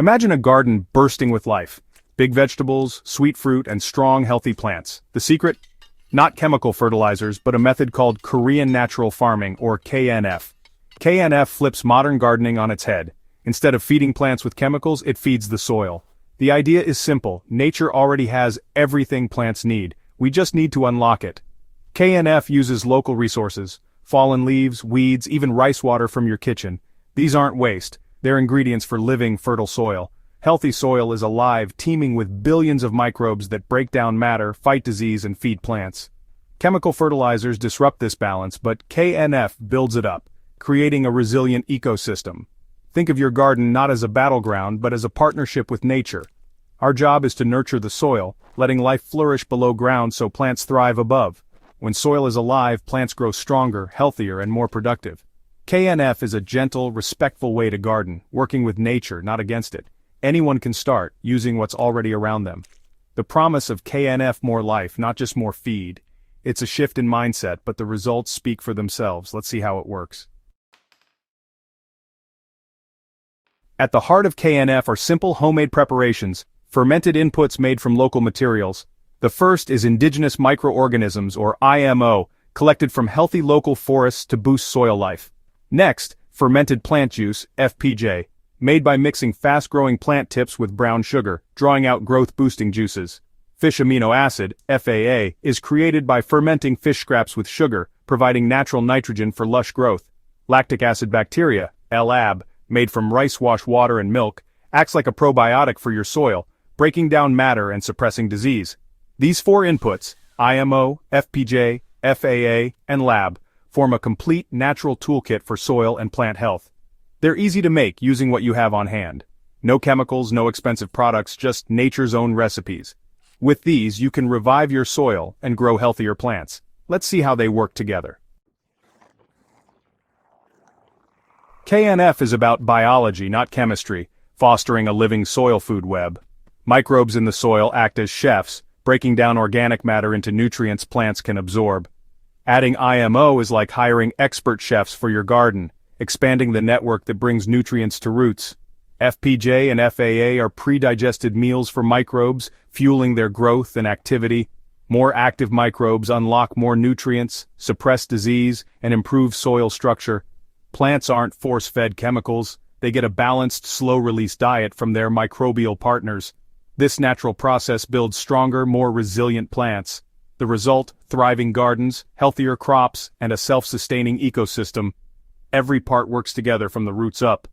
Imagine a garden bursting with life. Big vegetables, sweet fruit, and strong, healthy plants. The secret? Not chemical fertilizers, but a method called Korean natural farming, or KNF. KNF flips modern gardening on its head. Instead of feeding plants with chemicals, it feeds the soil. The idea is simple. Nature already has everything plants need. We just need to unlock it. KNF uses local resources. Fallen leaves, weeds, even rice water from your kitchen. These aren't waste. They're ingredients for living, fertile soil. Healthy soil is alive, teeming with billions of microbes that break down matter, fight disease, and feed plants. Chemical fertilizers disrupt this balance, but KNF builds it up, creating a resilient ecosystem. Think of your garden not as a battleground, but as a partnership with nature. Our job is to nurture the soil, letting life flourish below ground so plants thrive above. When soil is alive, plants grow stronger, healthier, and more productive. KNF is a gentle, respectful way to garden, working with nature, not against it. Anyone can start, using what's already around them. The promise of KNF: more life, not just more feed. It's a shift in mindset, but the results speak for themselves. Let's see how it works. At the heart of KNF are simple homemade preparations, fermented inputs made from local materials. The first is indigenous microorganisms, or IMO, collected from healthy local forests to boost soil life. Next, fermented plant juice, FPJ, made by mixing fast-growing plant tips with brown sugar, drawing out growth-boosting juices. Fish amino acid, FAA, is created by fermenting fish scraps with sugar, providing natural nitrogen for lush growth. Lactic acid bacteria, LAB, made from rice wash water and milk, acts like a probiotic for your soil, breaking down matter and suppressing disease. These four inputs, IMO, FPJ, FAA, and LAB, form a complete natural toolkit for soil and plant health. They're easy to make using what you have on hand. No chemicals, no expensive products, just nature's own recipes. With these, you can revive your soil and grow healthier plants. Let's see how they work together. KNF is about biology, not chemistry, fostering a living soil food web. Microbes in the soil act as chefs, breaking down organic matter into nutrients plants can absorb. Adding IMO is like hiring expert chefs for your garden, expanding the network that brings nutrients to roots. FPJ and FAA are pre-digested meals for microbes, fueling their growth and activity. More active microbes unlock more nutrients, suppress disease, and improve soil structure. Plants aren't force-fed chemicals. They get a balanced, slow-release diet from their microbial partners. This natural process builds stronger, more resilient plants. The result: thriving gardens, healthier crops, and a self-sustaining ecosystem. Every part works together from the roots up.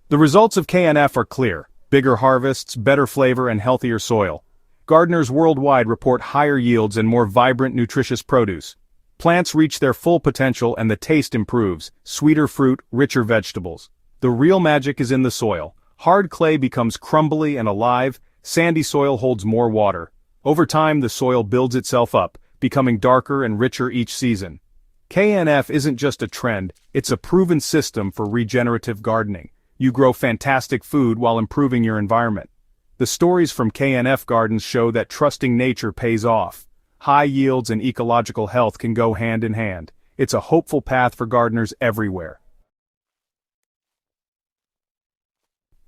The results of KNF are clear: bigger harvests, better flavor, and healthier soil. Gardeners worldwide report higher yields and more vibrant, nutritious produce. Plants reach their full potential and the taste improves: sweeter fruit, richer vegetables. The real magic is in the soil. Hard clay becomes crumbly and alive, sandy soil holds more water. Over time, the soil builds itself up, becoming darker and richer each season. KNF isn't just a trend, it's a proven system for regenerative gardening. You grow fantastic food while improving your environment. The stories from KNF gardens show that trusting nature pays off. High yields and ecological health can go hand in hand. It's a hopeful path for gardeners everywhere.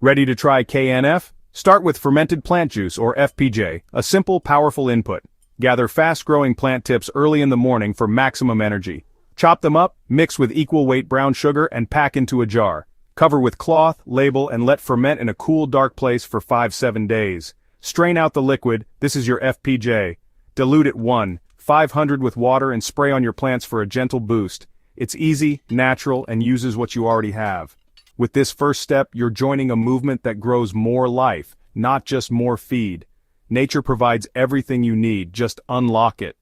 Ready to try KNF? Start with fermented plant juice, or FPJ, a simple, powerful input. Gather fast-growing plant tips early in the morning for maximum energy. Chop them up, mix with equal weight brown sugar, and pack into a jar. Cover with cloth, label, and let ferment in a cool, dark place for 5-7 days. Strain out the liquid. This is your FPJ. Dilute it 1:500 with water and spray on your plants for a gentle boost. It's easy, natural, and uses what you already have. With this first step, you're joining a movement that grows more life, not just more feed. Nature provides everything you need, just unlock it.